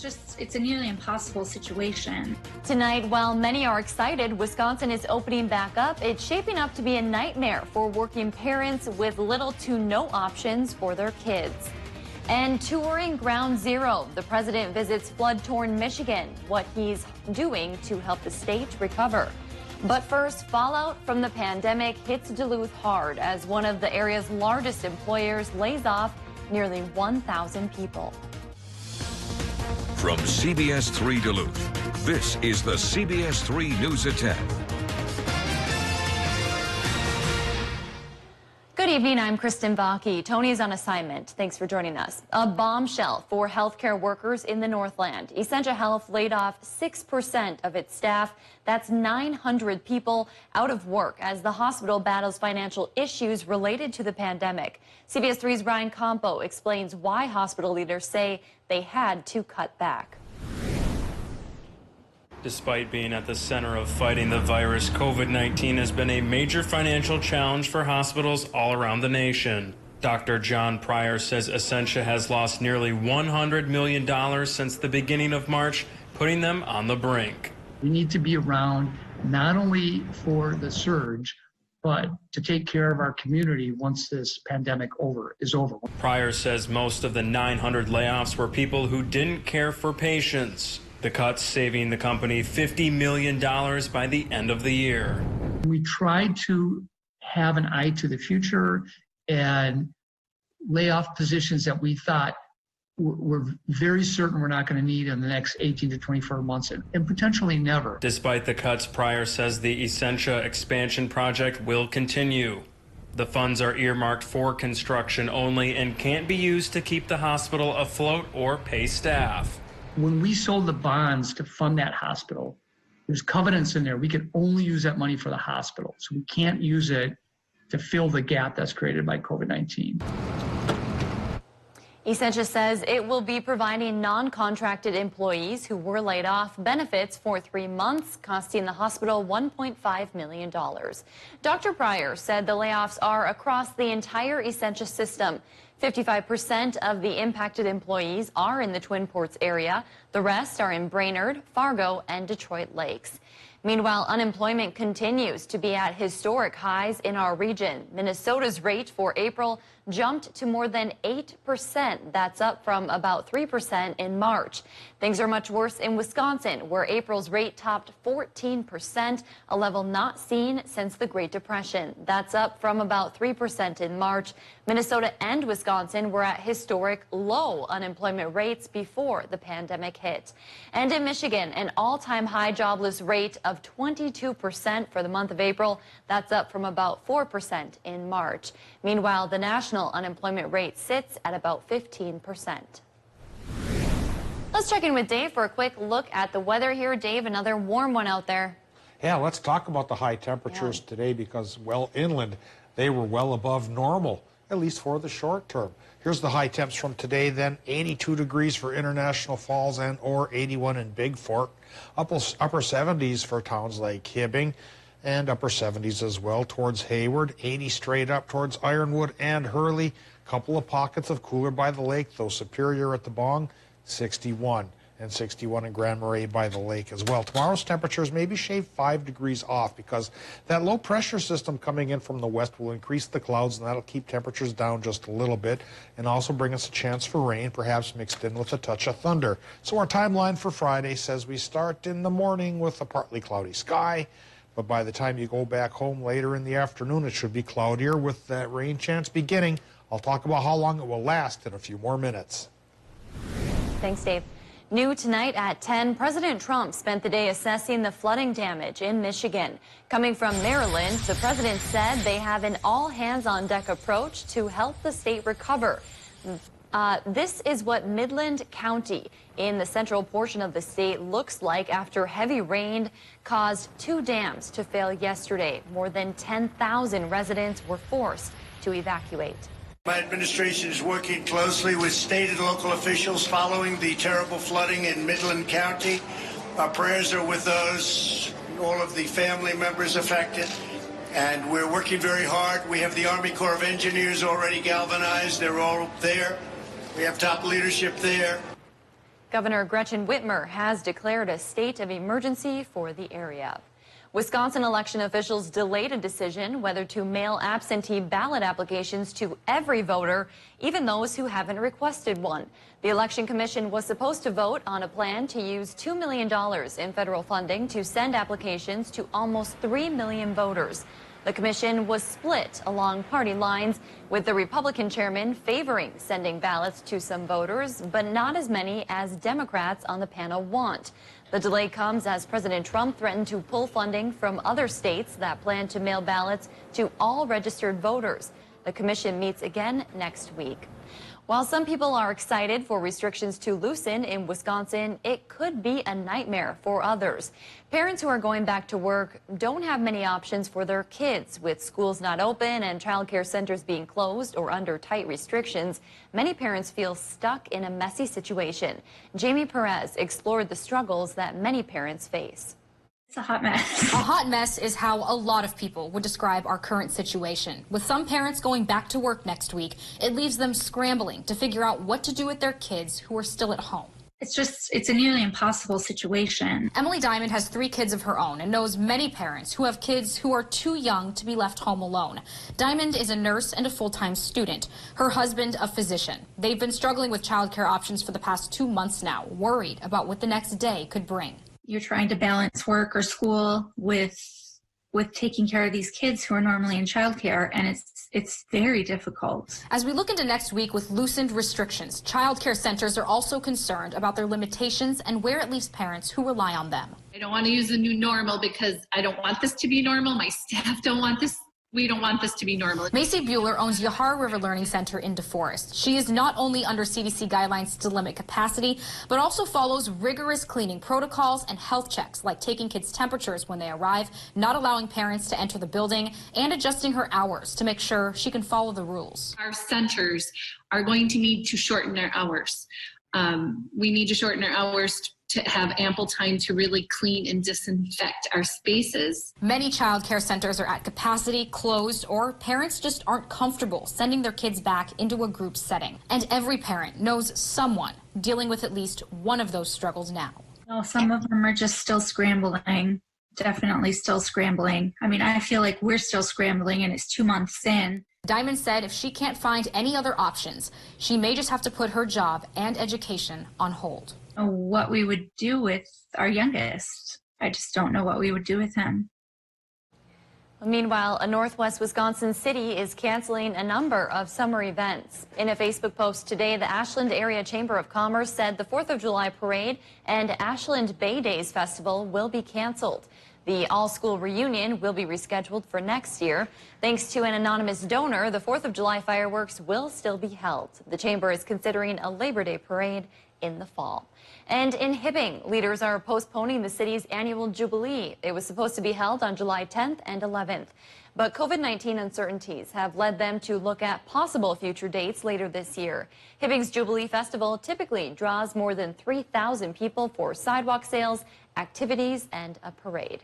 it's a nearly impossible situation. Tonight, while many are excited, Wisconsin is opening back up. It's shaping up to be a nightmare for working parents with little to no options for their kids. And touring Ground Zero, the president visits flood-torn Michigan, what he's doing to help the state recover. But first, fallout from the pandemic hits Duluth hard as one of the area's largest employers lays off nearly 1,000 people. From CBS3 Duluth, this is the CBS3 News at 10. Good evening, I'm Kristen Baki. Tony's on assignment. Thanks for joining us. A bombshell for healthcare workers in the Northland. Essentia Health laid off 6% of its staff. That's 900 people out of work as the hospital battles financial issues related to the pandemic. CBS 3's Ryan Campo explains why hospital leaders say they had to cut back. Despite being at the center of fighting the virus, COVID-19 has been a major financial challenge for hospitals all around the nation. Dr. John Pryor says Essentia has lost nearly $100 million since the beginning of March, putting them on the brink. We need to be around not only for the surge, but to take care of our community once this pandemic is over. Pryor says most of the 900 layoffs were people who didn't care for patients. The cuts saving the company $50 million by the end of the year. We tried to have an eye to the future and lay off positions that we thought we're very certain we're not going to need in the next 18 to 24 months and potentially never. Despite the cuts, Pryor says the Essentia expansion project will continue. The funds are earmarked for construction only and can't be used to keep the hospital afloat or pay staff. When we sold the bonds to fund that hospital, there's covenants in there. We can only use that money for the hospital. So we can't use it to fill the gap that's created by COVID-19. Essentia says it will be providing non-contracted employees who were laid off benefits for 3 months, costing the hospital $1.5 million. Dr. Pryor said the layoffs are across the entire Essentia system. 55% of the impacted employees are in the Twin Ports area. The rest are in Brainerd, Fargo, and Detroit Lakes. Meanwhile, unemployment continues to be at historic highs in our region. Minnesota's rate for April jumped to more than 8%. That's up from about 3% in March. Things are much worse in Wisconsin, where April's rate topped 14%, a level not seen since the Great Depression. That's up from about 3% in March. Minnesota and Wisconsin were at historic low unemployment rates before the pandemic hit. And in Michigan, an all-time high jobless rate of 22% for the month of April. That's up from about 4% in March. Meanwhile, the national unemployment rate sits at about 15%. Let's check in with Dave for a quick look at the weather here. Dave, another warm one out there. Yeah, let's talk about the high temperatures today because, well, inland, they were well above normal, at least for the short term. Here's the high temps from today then. 82 degrees for International Falls and or 81 in Big Fork. Upper 70s for towns like Hibbing and upper 70s as well towards Hayward. 80 straight up towards Ironwood and Hurley. Couple of pockets of cooler by the lake, though Superior at the Bong, 61. And 61 in Grand Marais by the lake as well. Tomorrow's temperatures maybe shave 5 degrees off because that low pressure system coming in from the west will increase the clouds, and that'll keep temperatures down just a little bit and also bring us a chance for rain, perhaps mixed in with a touch of thunder. So our timeline for Friday says we start in the morning with a partly cloudy sky, but by the time you go back home later in the afternoon, it should be cloudier with that rain chance beginning. I'll talk about how long it will last in a few more minutes. Thanks, Dave. New tonight at 10, President Trump spent the day assessing the flooding damage in Michigan. Coming from Maryland, the president said they have an all-hands-on-deck approach to help the state recover. This is what Midland County in the central portion of the state looks like after heavy rain caused 2 dams to fail yesterday. More than 10,000 residents were forced to evacuate. My administration is working closely with state and local officials following the terrible flooding in Midland County. Our prayers are with those, all of the family members affected, and we're working very hard. We have the Army Corps of Engineers already galvanized. They're all there. We have top leadership there. Governor Gretchen Whitmer has declared a state of emergency for the area. Wisconsin election officials delayed a decision whether to mail absentee ballot applications to every voter, even those who haven't requested one. The Election Commission was supposed to vote on a plan to use $2 million in federal funding to send applications to almost 3 million voters. The commission was split along party lines, with the Republican chairman favoring sending ballots to some voters, but not as many as Democrats on the panel want. The delay comes as President Trump threatened to pull funding from other states that plan to mail ballots to all registered voters. The commission meets again next week. While some people are excited for restrictions to loosen in Wisconsin, it could be a nightmare for others. Parents who are going back to work don't have many options for their kids. With schools not open and child care centers being closed or under tight restrictions, many parents feel stuck in a messy situation. Jamie Perez explored the struggles that many parents face. It's a hot mess. A hot mess is how a lot of people would describe our current situation. With some parents going back to work next week, it leaves them scrambling to figure out what to do with their kids who are still at home. It's a nearly impossible situation. Emily Diamond has 3 kids of her own and knows many parents who have kids who are too young to be left home alone. Diamond is a nurse and a full-time student. Her husband, a physician. They've been struggling with childcare options for the past 2 months now, worried about what the next day could bring. You're trying to balance work or school with taking care of these kids who are normally in childcare, and it's very difficult. As we look into next week with loosened restrictions, childcare centers are also concerned about their limitations and where it leaves parents who rely on them. I don't want to use the new normal because I don't want this to be normal. My staff don't want this. We don't want this to be normal. Macy Bueller owns Yahar River Learning Center in DeForest. She is not only under CDC guidelines to limit capacity, but also follows rigorous cleaning protocols and health checks, like taking kids' temperatures when they arrive, not allowing parents to enter the building, and adjusting her hours to make sure she can follow the rules. Our centers are going to need to shorten their hours. We need to shorten our hours to have ample time to really clean and disinfect our spaces. Many child care centers are at capacity, closed, or parents just aren't comfortable sending their kids back into a group setting. And every parent knows someone dealing with at least one of those struggles now. Well, some of them are just still scrambling, definitely still scrambling. I mean, I feel like we're still scrambling and it's 2 months in. Diamond said if she can't find any other options, she may just have to put her job and education on hold. What we would do with our youngest. I just don't know what we would do with him. Meanwhile, a northwest Wisconsin city is canceling a number of summer events. In a Facebook post today, the Ashland Area Chamber of Commerce said the 4th of July parade and Ashland Bay Days Festival will be canceled. The all-school reunion will be rescheduled for next year. Thanks to an anonymous donor, the 4th of July fireworks will still be held. The chamber is considering a Labor Day parade in the fall. And in Hibbing, leaders are postponing the city's annual Jubilee. It was supposed to be held on July 10th and 11th. But COVID-19 uncertainties have led them to look at possible future dates later this year. Hibbing's Jubilee Festival typically draws more than 3,000 people for sidewalk sales, activities, and a parade.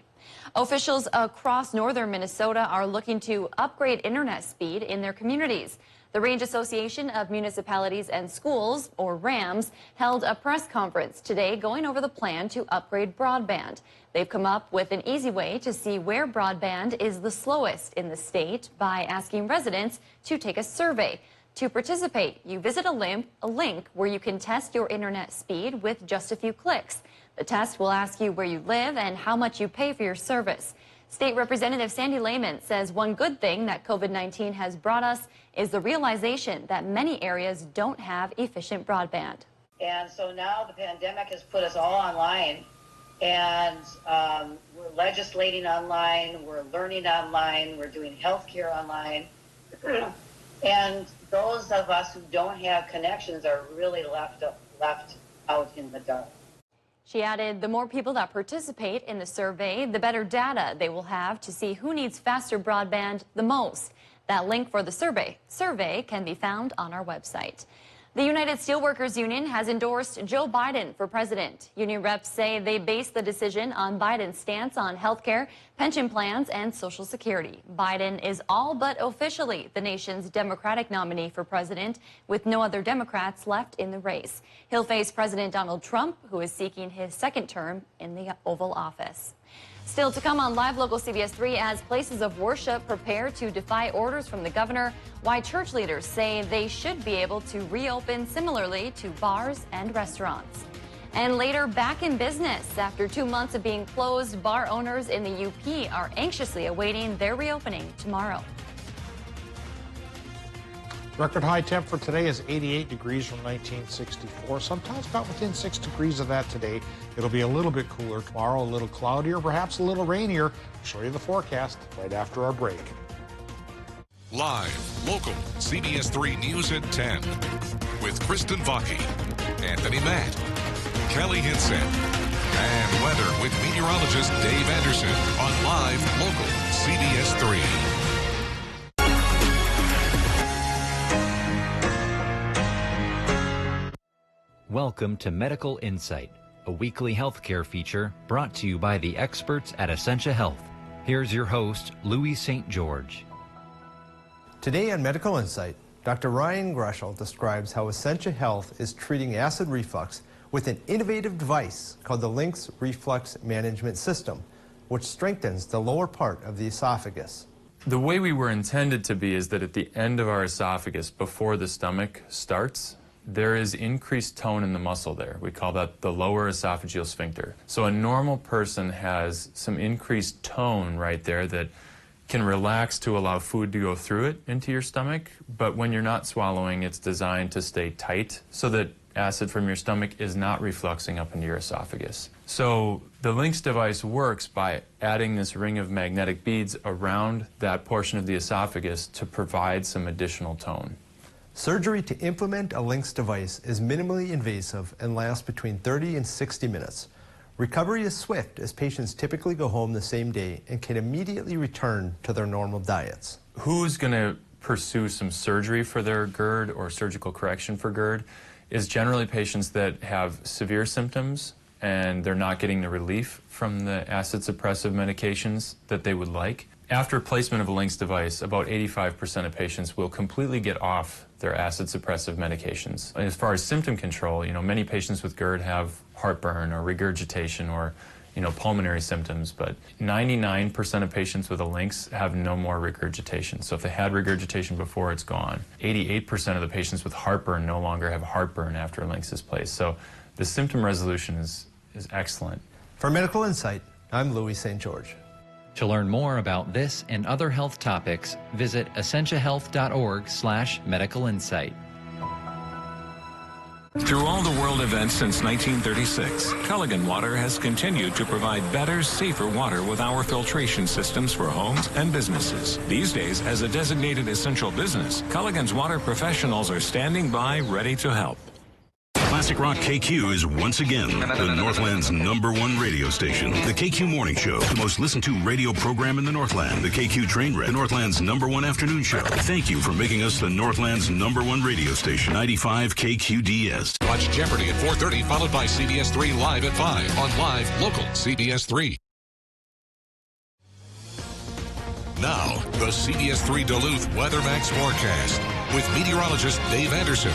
Officials across northern Minnesota are looking to upgrade internet speed in their communities. The Range Association of Municipalities and Schools, or RAMS, held a press conference today going over the plan to upgrade broadband. They've come up with an easy way to see where broadband is the slowest in the state by asking residents to take a survey. To participate, you visit a link where you can test your internet speed with just a few clicks. The test will ask you where you live and how much you pay for your service. State Representative Sandy Lehman says one good thing that COVID-19 has brought us is the realization that many areas don't have efficient broadband. And so now the pandemic has put us all online, and we're legislating online, we're learning online, we're doing healthcare online. And those of us who don't have connections are really left out in the dark. She added, the more people that participate in the survey, the better data they will have to see who needs faster broadband the most. That link for the survey can be found on our website. The United Steelworkers Union has endorsed Joe Biden for president. Union reps say they base the decision on Biden's stance on health care, pension plans, and Social Security. Biden is all but officially the nation's Democratic nominee for president, with no other Democrats left in the race. He'll face President Donald Trump, who is seeking his second term in the Oval Office. Still to come on Live Local CBS 3, as places of worship prepare to defy orders from the governor, why church leaders say they should be able to reopen similarly to bars and restaurants. And later, back in business. After 2 months of being closed, bar owners in the UP are anxiously awaiting their reopening tomorrow. Record high temp for today is 88 degrees from 1964. Sometimes got within 6 degrees of that today. It'll be a little bit cooler tomorrow, a little cloudier, perhaps a little rainier. I'll show you the forecast right after our break. Live, local, CBS 3 News at 10 with Kristen Vaki, Anthony Matt, Kelly Hinson, and weather with meteorologist Dave Anderson on Live, local, CBS 3. Welcome to Medical Insight, a weekly healthcare feature brought to you by the experts at Essentia Health. Here's your host, Louis St. George. Today on Medical Insight, Dr. Ryan Greschel describes how Essentia Health is treating acid reflux with an innovative device called the Lynx Reflux Management System, which strengthens the lower part of the esophagus. The way we were intended to be is that at the end of our esophagus, before the stomach starts, there is increased tone in the muscle there. We call that the lower esophageal sphincter. So a normal person has some increased tone right there that can relax to allow food to go through it into your stomach, but when you're not swallowing, it's designed to stay tight so that acid from your stomach is not refluxing up into your esophagus. So the Lynx device works by adding this ring of magnetic beads around that portion of the esophagus to provide some additional tone. Surgery to implement a Lynx device is minimally invasive and lasts between 30 and 60 minutes. Recovery is swift, as patients typically go home the same day and can immediately return to their normal diets. Who's going to pursue some surgery for their GERD or surgical correction for GERD is generally patients that have severe symptoms and they're not getting the relief from the acid suppressive medications that they would like. After placement of a Lynx device, about 85% of patients will completely get off their acid suppressive medications. As far as symptom control, many patients with GERD have heartburn or regurgitation or, pulmonary symptoms, but 99% of patients with a Lynx have no more regurgitation. So if they had regurgitation before, it's gone. 88% of the patients with heartburn no longer have heartburn after a Lynx is placed. So the symptom resolution is excellent. For Medical Insight, I'm Louis St. George. To learn more about this and other health topics, visit essentiahealth.org/medical insight. Through all the world events since 1936, Culligan Water has continued to provide better, safer water with our filtration systems for homes and businesses. These days, as a designated essential business, Culligan's water professionals are standing by, ready to help. Classic Rock KQ is once again the Northland's #1 radio station. The KQ Morning Show, the most listened to radio program in the Northland. The KQ Train Wreck, the Northland's #1 afternoon show. Thank you for making us the Northland's #1 radio station. 95 KQDS. Watch Jeopardy at 4:30, followed by CBS 3 Live at 5 on Live Local CBS 3. Now, the CBS 3 Duluth WeatherMax forecast with meteorologist Dave Anderson.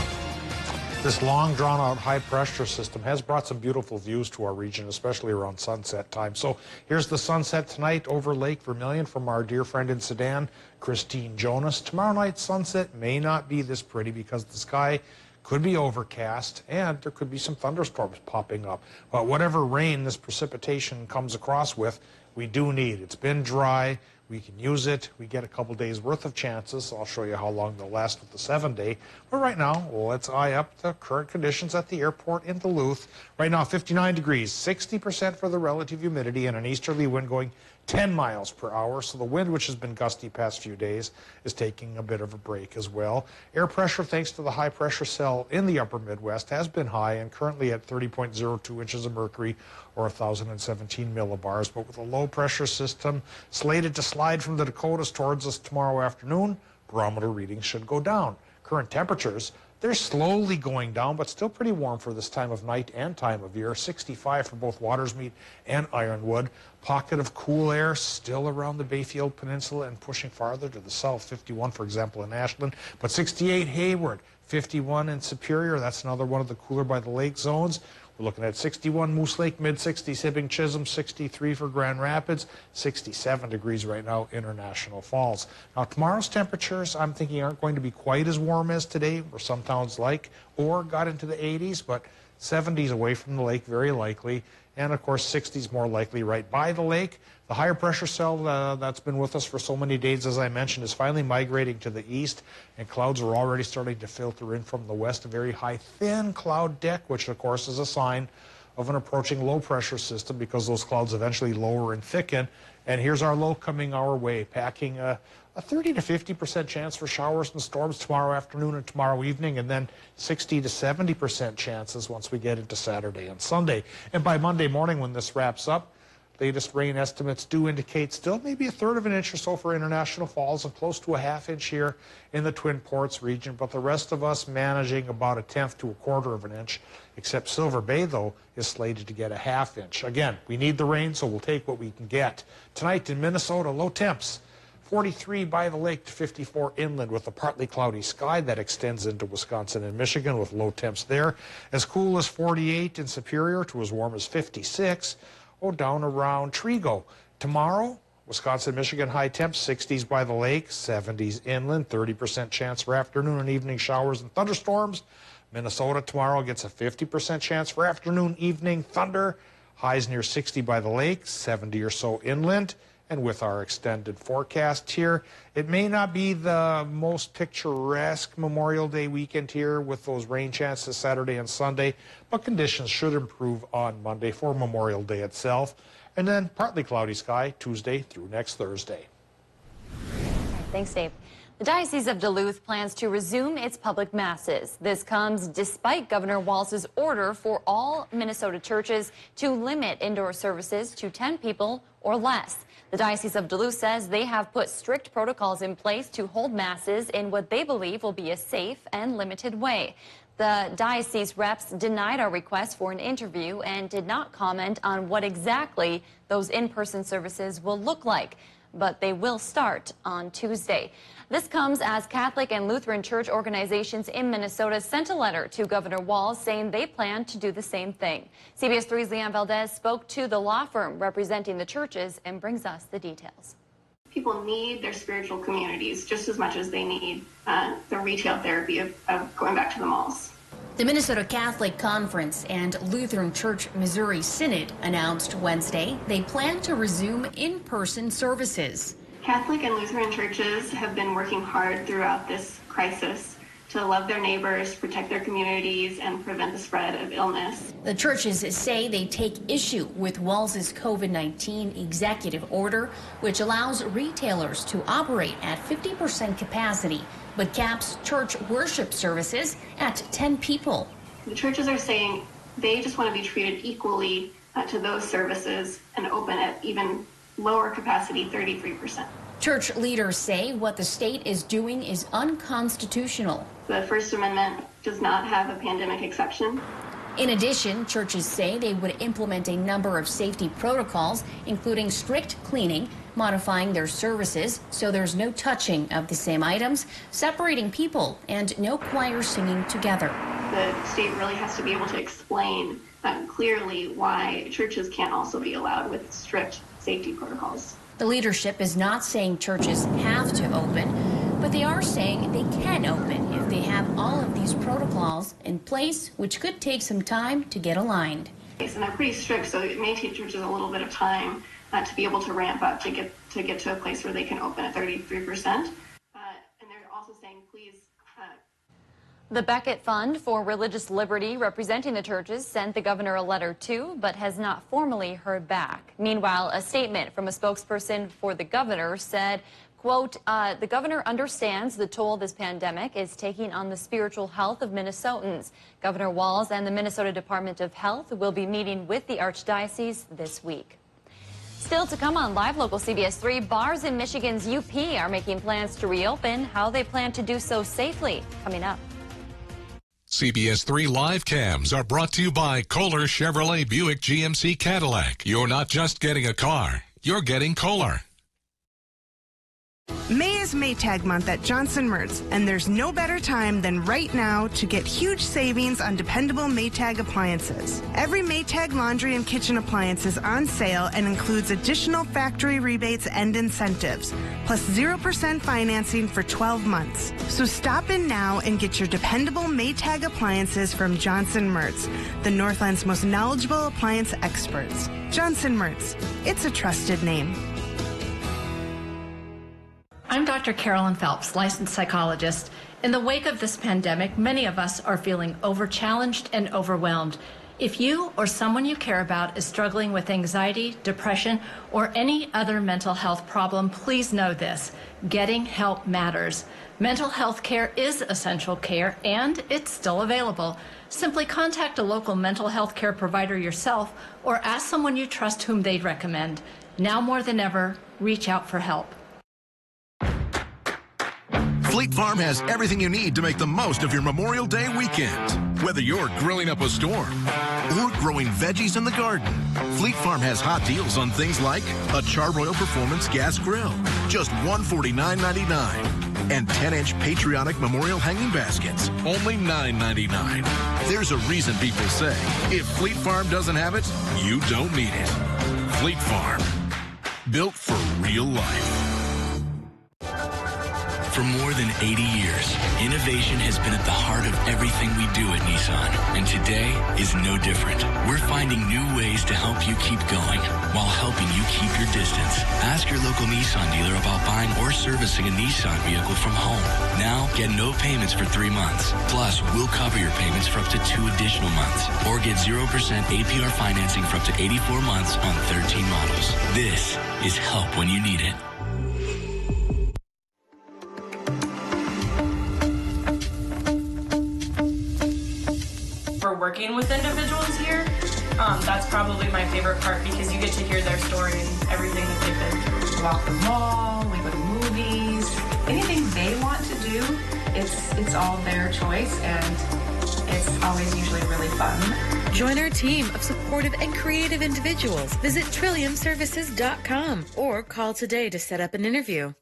This long, drawn-out high-pressure system has brought some beautiful views to our region, especially around sunset time. So here's the sunset tonight over Lake Vermilion from our dear friend in Sedan, Christine Jonas. Tomorrow night's sunset may not be this pretty because the sky could be overcast and there could be some thunderstorms popping up. But whatever rain this precipitation comes across with, we do need. It's been dry. We can use it. We get a couple days worth of chances. I'll show you how long they'll last with the 7-day. But right now, let's eye up the current conditions at the airport in Duluth. Right now, 59 degrees, 60% for the relative humidity, and an easterly wind going 10 miles per hour. So the wind, which has been gusty past few days, is taking a bit of a break as well. Air pressure, thanks to the high pressure cell in the upper Midwest, has been high and currently at 30.02 inches of mercury or 1,017 millibars. But with a low pressure system slated to slide from the Dakotas towards us tomorrow afternoon, barometer readings should go down. Current temperatures they're slowly going down, but still pretty warm for this time of night and time of year. 65 for both Watersmeet and Ironwood. Pocket of cool air still around the Bayfield Peninsula and pushing farther to the south. 51, for example, in Ashland, but 68 Hayward, 51 in Superior. That's another one of the cooler by the lake zones. We're looking at 61 Moose Lake, mid-60s Hibbing Chisholm, 63 for Grand Rapids, 67 degrees right now, International Falls. Now, tomorrow's temperatures, I'm thinking, aren't going to be quite as warm as today, or some towns like, or got into the 80s, but 70s away from the lake, very likely. And, of course, 60s more likely right by the lake. The higher pressure cell that's been with us for so many days, as I mentioned, is finally migrating to the east, and clouds are already starting to filter in from the west, a very high, thin cloud deck, which, of course, is a sign of an approaching low-pressure system because those clouds eventually lower and thicken. And here's our low coming our way, packing a 30 to 50% chance for showers and storms tomorrow afternoon and tomorrow evening, and then 60 to 70% chances once we get into Saturday and Sunday. And by Monday morning when this wraps up, latest rain estimates do indicate still maybe a third of an inch or so for International Falls and close to a half inch here in the Twin Ports region, but the rest of us managing about a tenth to a quarter of an inch, except Silver Bay, though, is slated to get a half inch. Again, we need the rain, so we'll take what we can get. Tonight in Minnesota, low temps, 43 by the lake to 54 inland with a partly cloudy sky that extends into Wisconsin and Michigan with low temps there. As cool as 48 in Superior to as warm as 56. Down around Trigo. Tomorrow, Wisconsin, Michigan, high temps, 60s by the lake, 70s inland, 30% chance for afternoon and evening showers and thunderstorms. Minnesota tomorrow gets a 50% chance for afternoon, evening thunder. Highs near 60 by the lake, 70 or so inland. And with our extended forecast here, it may not be the most picturesque Memorial Day weekend here with those rain chances Saturday and Sunday, but conditions should improve on Monday for Memorial Day itself. And then partly cloudy sky Tuesday through next Thursday. Thanks, Dave. The Diocese of Duluth plans to resume its public masses. This comes despite Governor Walz's order for all Minnesota churches to limit indoor services to 10 people or less. The Diocese of Duluth says they have put strict protocols in place to hold masses in what they believe will be a safe and limited way. The diocese reps denied our request for an interview and did not comment on what exactly those in-person services will look like, but they will start on Tuesday. This comes as Catholic and Lutheran church organizations in Minnesota sent a letter to Governor Walz saying they plan to do the same thing. CBS3's Leanne Valdez spoke to the law firm representing the churches and brings us the details. People need their spiritual communities just as much as they need the retail therapy of going back to the malls. The Minnesota Catholic Conference and Lutheran Church Missouri Synod announced Wednesday they plan to resume in-person services. Catholic and Lutheran churches have been working hard throughout this crisis to love their neighbors, protect their communities, and prevent the spread of illness. The churches say they take issue with Walz's COVID-19 executive order, which allows retailers to operate at 50% capacity, but caps church worship services at 10 people. The churches are saying they just want to be treated equally to those services and open at even lower capacity, 33%. Church leaders say what the state is doing is unconstitutional. The First Amendment does not have a pandemic exception. In addition, churches say they would implement a number of safety protocols, including strict cleaning, modifying their services so there's no touching of the same items, separating people, and no choir singing together. The state really has to be able to explain clearly why churches can't also be allowed with strict safety protocols. The leadership is not saying churches have to open, but they are saying they can open if they have all of these protocols in place, which could take some time to get aligned. And they're pretty strict, so it may take churches a little bit of time to be able to ramp up to get to a place where they can open at 33%. And they're also saying, please. The Beckett Fund for Religious Liberty, representing the churches, sent the governor a letter too, but has not formally heard back. Meanwhile, a statement from a spokesperson for the governor said, quote, the governor understands the toll this pandemic is taking on the spiritual health of Minnesotans. Governor Walz and the Minnesota Department of Health will be meeting with the Archdiocese this week. Still to come on Live Local CBS3, bars in Michigan's UP are making plans to reopen. How they plan to do so safely, coming up. CBS3 live cams are brought to you by Kohler Chevrolet Buick GMC Cadillac. You're not just getting a car, you're getting Kohler. May is Maytag month at Johnson Mertz, and there's no better time than right now to get huge savings on dependable Maytag appliances. Every Maytag laundry and kitchen appliance is on sale and includes additional factory rebates and incentives, plus 0% financing for 12 months. So stop in now and get your dependable Maytag appliances from Johnson Mertz, the Northland's most knowledgeable appliance experts. Johnson Mertz, it's a trusted name. I'm Dr. Carolyn Phelps, licensed psychologist. In the wake of this pandemic, many of us are feeling overchallenged and overwhelmed. If you or someone you care about is struggling with anxiety, depression, or any other mental health problem, please know this: getting help matters. Mental health care is essential care, and it's still available. Simply contact a local mental health care provider yourself or ask someone you trust whom they'd recommend. Now more than ever, reach out for help. Fleet Farm has everything you need to make the most of your Memorial Day weekend. Whether you're grilling up a storm or growing veggies in the garden, Fleet Farm has hot deals on things like a Char-Broil Performance gas grill, just $149.99, and 10-inch Patriotic Memorial hanging baskets, only $9.99. There's a reason people say, if Fleet Farm doesn't have it, you don't need it. Fleet Farm, built for real life. For more than 80 years, innovation has been at the heart of everything we do at Nissan, and today is no different. We're finding new ways to help you keep going while helping you keep your distance. Ask your local Nissan dealer about buying or servicing a Nissan vehicle from home. Now, get no payments for 3 months. Plus, we'll cover your payments for up to 2 additional months, or get 0% APR financing for up to 84 months on 13 models. This is help when you need it. Working with individuals here, that's probably my favorite part, because you get to hear their story and everything that they've been through. We walk the mall, we go to movies, anything they want to do, it's all their choice, and it's always usually really fun. Join our team of supportive and creative individuals. Visit trilliumservices.com or call today to set up an interview.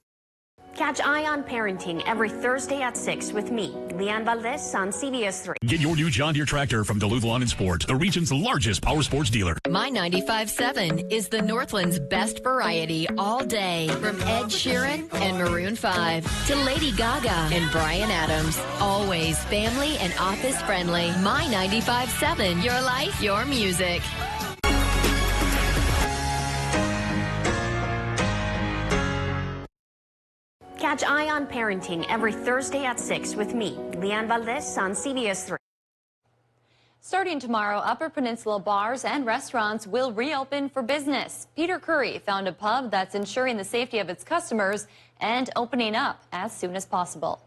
Catch Eye on Parenting every Thursday at 6 with me, Leanne Valdez, on CBS3. Get your new John Deere tractor from Duluth Lawn and Sport, the region's largest power sports dealer. My 95.7 is the Northland's best variety all day. From Ed Sheeran and Maroon 5 to Lady Gaga and Bryan Adams. Always family and office friendly. My 95.7, your life, your music. Catch Eye on Parenting every Thursday at 6 with me, Leanne Valdez, on CBS3. Starting tomorrow, Upper Peninsula bars and restaurants will reopen for business. Peter Curry found a pub that's ensuring the safety of its customers and opening up as soon as possible.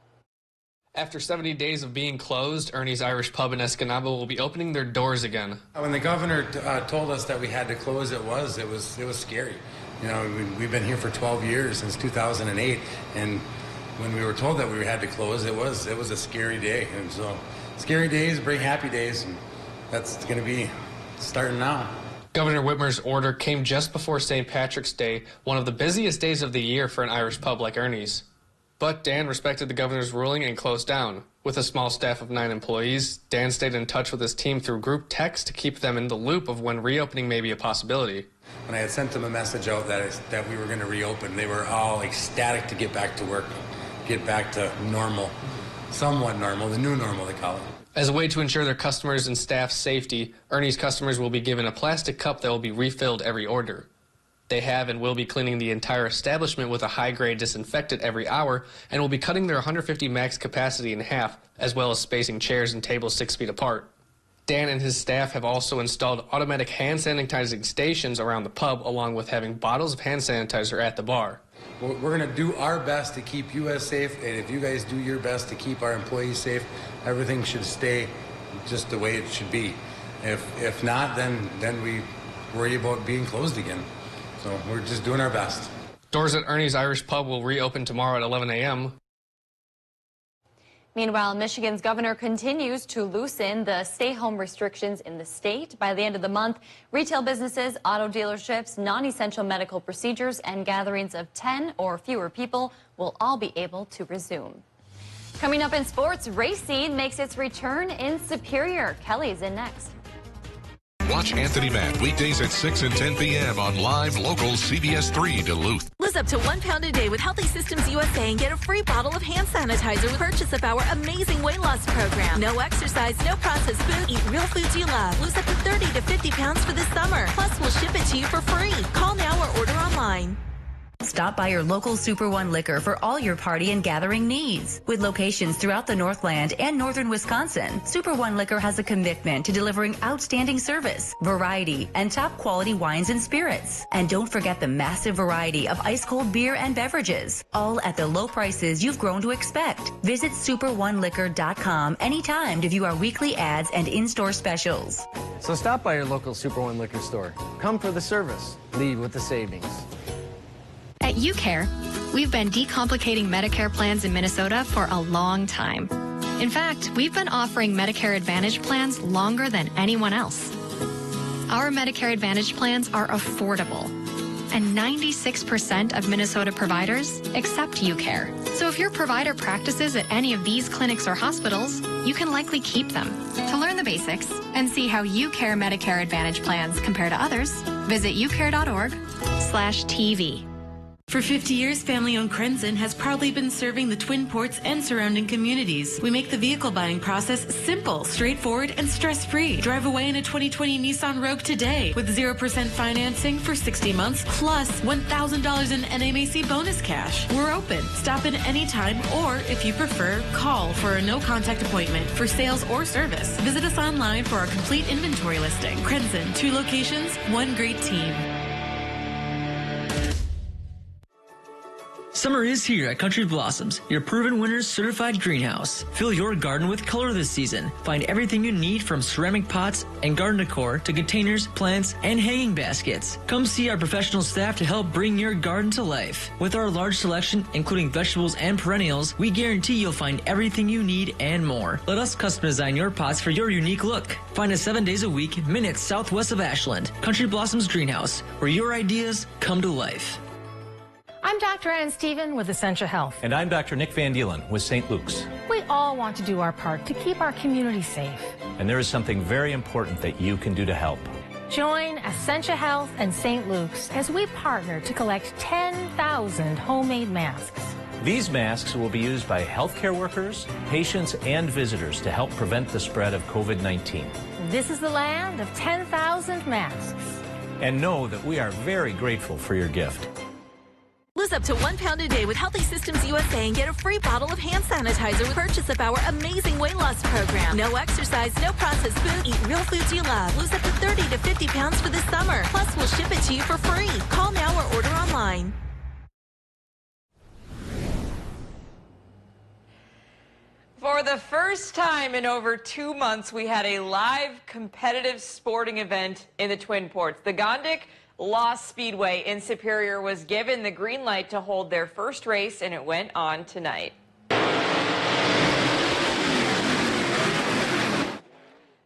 After 70 days of being closed, Ernie's Irish Pub in Escanaba will be opening their doors again. When the governor told us that we had to close, it was scary. You know, we've been here for 12 years, since 2008, and when we were told that we had to close, it was a scary day. And so, scary days bring happy days, and that's going to be starting now. Governor Whitmer's order came just before St. Patrick's Day, one of the busiest days of the year for an Irish pub like Ernie's. But Dan respected the governor's ruling and closed down. With a small staff of 9 employees, Dan stayed in touch with his team through group text to keep them in the loop of when reopening may be a possibility. When I had sent them a message out that we were going to reopen, they were all ecstatic to get back to work, get back to normal, somewhat normal, the new normal they call it. As a way to ensure their customers' and staff's safety, Ernie's customers will be given a plastic cup that will be refilled every order. They have and will be cleaning the entire establishment with a high-grade disinfectant every hour and will be cutting their 150 max capacity in half, as well as spacing chairs and tables 6 feet apart. Dan and his staff have also installed automatic hand sanitizing stations around the pub, along with having bottles of hand sanitizer at the bar. We're going to do our best to keep you guys safe, and if you guys do your best to keep our employees safe, everything should stay just the way it should be. If not, then we worry about being closed again. So we're just doing our best. Doors at Ernie's Irish Pub will reopen tomorrow at 11 a.m. Meanwhile, Michigan's governor continues to loosen the stay-home restrictions in the state. By the end of the month, retail businesses, auto dealerships, non-essential medical procedures, and gatherings of 10 or fewer people will all be able to resume. Coming up in sports, racing makes its return in Superior. Kelly's in next. Watch Anthony Matt weekdays at 6 and 10 p.m. on live local CBS3 Duluth. Lose up to £1 a day with Healthy Systems USA and get a free bottle of hand sanitizer with purchase of our amazing weight loss program. No exercise, no processed food. Eat real foods you love. Lose up to 30 to 50 pounds for this summer. Plus, we'll ship it to you for free. Call now or order online. Stop by your local Super One Liquor for all your party and gathering needs. With locations throughout the Northland and northern Wisconsin, Super One Liquor has a commitment to delivering outstanding service, variety, and top quality wines and spirits. And don't forget the massive variety of ice-cold beer and beverages, all at the low prices you've grown to expect. Visit superoneliquor.com anytime to view our weekly ads and in-store specials. So stop by your local Super One Liquor store. Come for the service. Leave with the savings. At UCare, we've been decomplicating Medicare plans in Minnesota for a long time. In fact, we've been offering Medicare Advantage plans longer than anyone else. Our Medicare Advantage plans are affordable, and 96% of Minnesota providers accept UCare. So if your provider practices at any of these clinics or hospitals, you can likely keep them. To learn the basics and see how UCare Medicare Advantage plans compare to others, visit ucare.org/TV. For 50 years, family-owned Crenson has proudly been serving the Twin Ports and surrounding communities. We make the vehicle buying process simple, straightforward, and stress-free. Drive away in a 2020 Nissan Rogue today with 0% financing for 60 months, plus $1,000 in NMAC bonus cash. We're open. Stop in anytime, or if you prefer, call for a no-contact appointment for sales or service. Visit us online for our complete inventory listing. Crenson, 2 locations, 1 great team. Summer is here at Country Blossoms, your proven winners certified greenhouse. Fill your garden with color this season. Find everything you need from ceramic pots and garden decor to containers, plants, and hanging baskets. Come see our professional staff to help bring your garden to life. With our large selection, including vegetables and perennials, we guarantee you'll find everything you need and more. Let us custom design your pots for your unique look. Find us 7 days a week, minutes southwest of Ashland. Country Blossoms Greenhouse, where your ideas come to life. I'm Dr. Ann Stephen with Essentia Health. And I'm Dr. Nick Van Dielen with St. Luke's. We all want to do our part to keep our community safe. And there is something very important that you can do to help. Join Essentia Health and St. Luke's as we partner to collect 10,000 homemade masks. These masks will be used by healthcare workers, patients, and visitors to help prevent the spread of COVID-19. This is the land of 10,000 masks. And know that we are very grateful for your gift. Lose up to £1 a day with Healthy Systems USA and get a free bottle of hand sanitizer with purchase of our amazing weight loss program. No exercise, no processed food. Eat real foods you love. Lose up to 30 to 50 pounds for this summer. Plus, we'll ship it to you for free. Call now or order online. For the first time in over 2 months, we had a live competitive sporting event in the Twin Ports. The Gondik Lost Speedway in Superior was given the green light to hold their first race, and it went on tonight.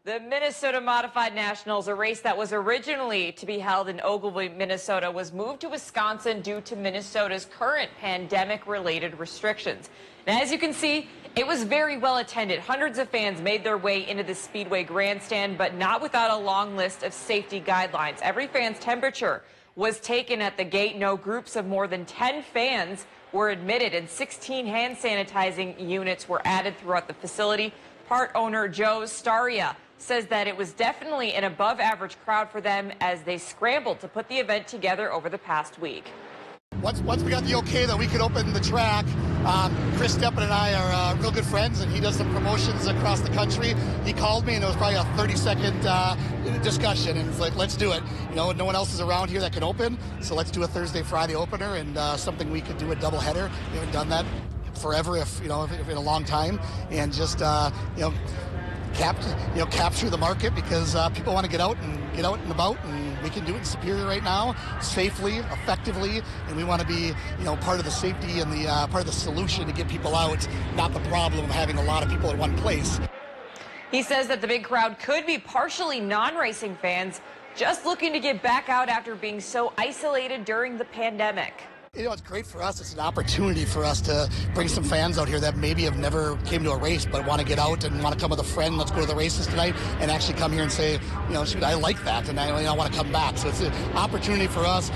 The Minnesota Modified Nationals, a race that was originally to be held in Ogilvie, Minnesota, was moved to Wisconsin due to Minnesota's current pandemic-related restrictions. Now, as you can see, it was very well attended. Hundreds of fans made their way into the Speedway grandstand, but not without a long list of safety guidelines. Every fan's temperature was taken at the gate. No groups of more than 10 fans were admitted, and 16 hand sanitizing units were added throughout the facility. Part owner Joe Staria says that it was definitely an above-average crowd for them as they scrambled to put the event together over the past week. Once we got the okay that we could open the track, Chris Steppen and I are real good friends, and he does some promotions across the country. He called me, and it was probably a 30-second discussion, and it's like, let's do it. You know, no one else is around here that can open, so let's do a Thursday, Friday opener, and something we could do a doubleheader. We haven't done that forever, if in a long time, and just capture the market, because people want to get out and about, and we can do it in Superior right now, safely, effectively, and we want to be, part of the safety and the part of the solution to get people out, not the problem of having a lot of people in one place. He says that the big crowd could be partially non-racing fans just looking to get back out after being so isolated during the pandemic. It's great for us. It's an opportunity for us to bring some fans out here that maybe have never came to a race but want to get out and want to come with a friend. Let's go to the races tonight, and actually come here and say, shoot, I like that, and I want to come back. So it's an opportunity for us.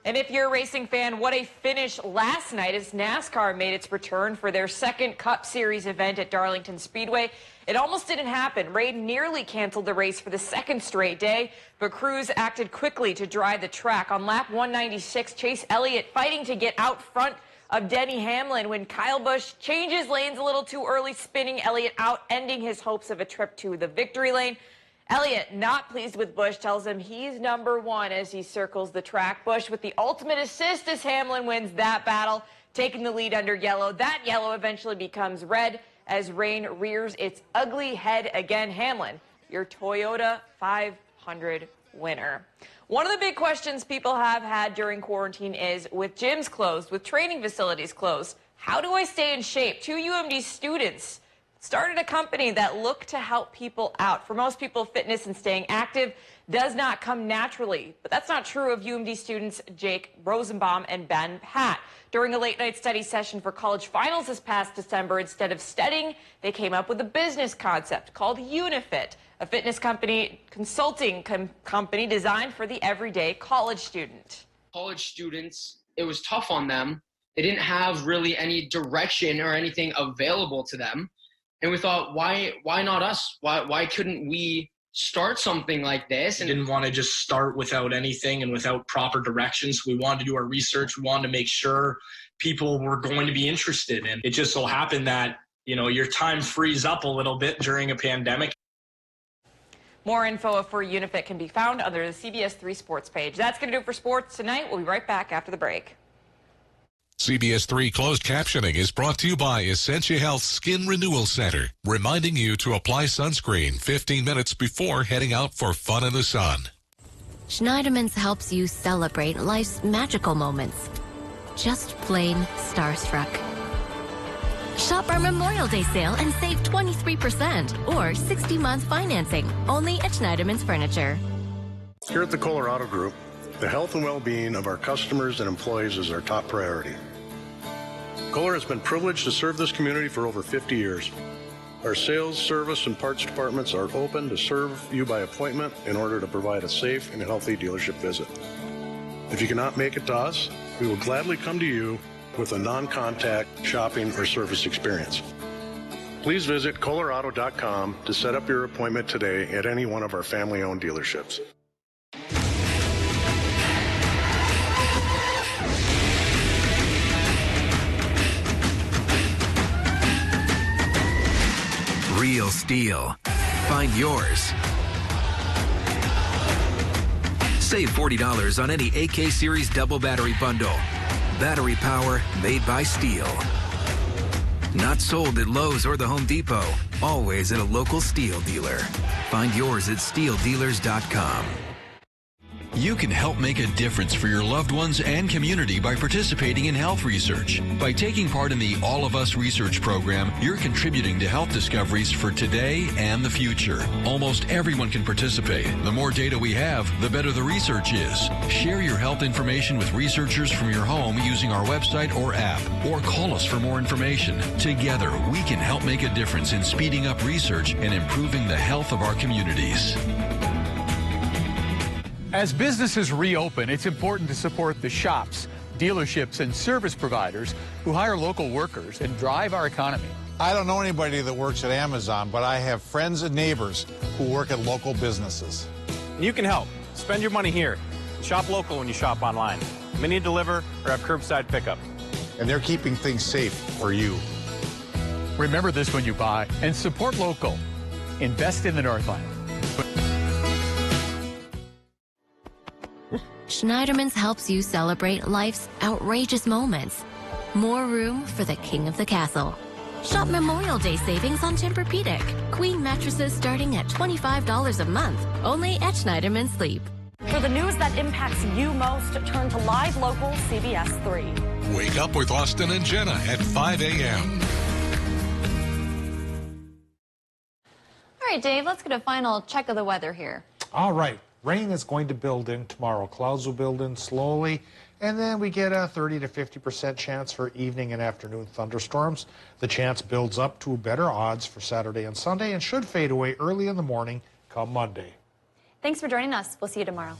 And if you're a racing fan, what a finish last night as NASCAR made its return for their second Cup Series event at Darlington Speedway. It almost didn't happen. Rain nearly canceled the race for the second straight day, but crews acted quickly to dry the track. On lap 196, Chase Elliott fighting to get out front of Denny Hamlin when Kyle Busch changes lanes a little too early, spinning Elliott out, ending his hopes of a trip to the victory lane. Elliott, not pleased with Busch, tells him he's number one as he circles the track. Busch with the ultimate assist as Hamlin wins that battle, taking the lead under yellow. That yellow eventually becomes red as rain rears its ugly head again. Hamlin, your Toyota 500 winner. One of the big questions people have had during quarantine is, with gyms closed, with training facilities closed, how do I stay in shape? 2 UMD students started a company that looked to help people out. For most people, fitness and staying active does not come naturally, but that's not true of UMD students Jake Rosenbaum and Ben Pat. During a late-night study session for college finals this past December, instead of studying, they came up with a business concept called Unifit, a fitness company, consulting company designed for the everyday college student. College students, it was tough on them. They didn't have really any direction or anything available to them. And we thought, why not us? Why couldn't we start something like this? And didn't want to just start without anything and without proper directions. We wanted to do our research. We wanted to make sure people were going to be interested. And it just so happened that, your time frees up a little bit during a pandemic. More info for Unifit can be found under the CBS3 Sports page. That's going to do it for sports tonight. We'll be right back after the break. CBS3 closed captioning is brought to you by Essentia Health Skin Renewal Center, reminding you to apply sunscreen 15 minutes before heading out for fun in the sun. Schneiderman's helps you celebrate life's magical moments. Just plain starstruck. Shop our Memorial Day sale and save 23% or 60 months financing only at Schneiderman's Furniture. Here at the Colorado Group, the health and well-being of our customers and employees is our top priority. Kohler has been privileged to serve this community for over 50 years. Our sales, service, and parts departments are open to serve you by appointment in order to provide a safe and healthy dealership visit. If you cannot make it to us, we will gladly come to you with a non-contact shopping or service experience. Please visit Colorado.com to set up your appointment today at any one of our family-owned dealerships. Real STIHL. Find yours. Save $40 on any AK Series double battery bundle. Battery power made by STIHL. Not sold at Lowe's or the Home Depot. Always at a local STIHL dealer. Find yours at stihldealers.com. You can help make a difference for your loved ones and community by participating in health research. By taking part in the All of Us research program, you're contributing to health discoveries for today and the future. Almost everyone can participate. The more data we have, the better the research is. Share your health information with researchers from your home using our website or app, or call us for more information. Together, we can help make a difference in speeding up research and improving the health of our communities. As businesses reopen, it's important to support the shops, dealerships, and service providers who hire local workers and drive our economy. I don't know anybody that works at Amazon, but I have friends and neighbors who work at local businesses. You can help. Spend your money here. Shop local when you shop online. Mini deliver or have curbside pickup. And they're keeping things safe for you. Remember this when you buy and support local. Invest in the Northland. Schneiderman's helps you celebrate life's outrageous moments. More room for the king of the castle. Shop Memorial Day savings on Tempur-Pedic. Queen mattresses starting at $25 a month, only at Schneiderman Sleep. For the news that impacts you most, turn to Live Local CBS 3. Wake up with Austin and Jenna at 5 a.m. All right, Dave, let's get a final check of the weather here. All right. Rain is going to build in tomorrow. Clouds will build in slowly, and then we get a 30 to 50% chance for evening and afternoon thunderstorms. The chance builds up to better odds for Saturday and Sunday and should fade away early in the morning come Monday. Thanks for joining us. We'll see you tomorrow.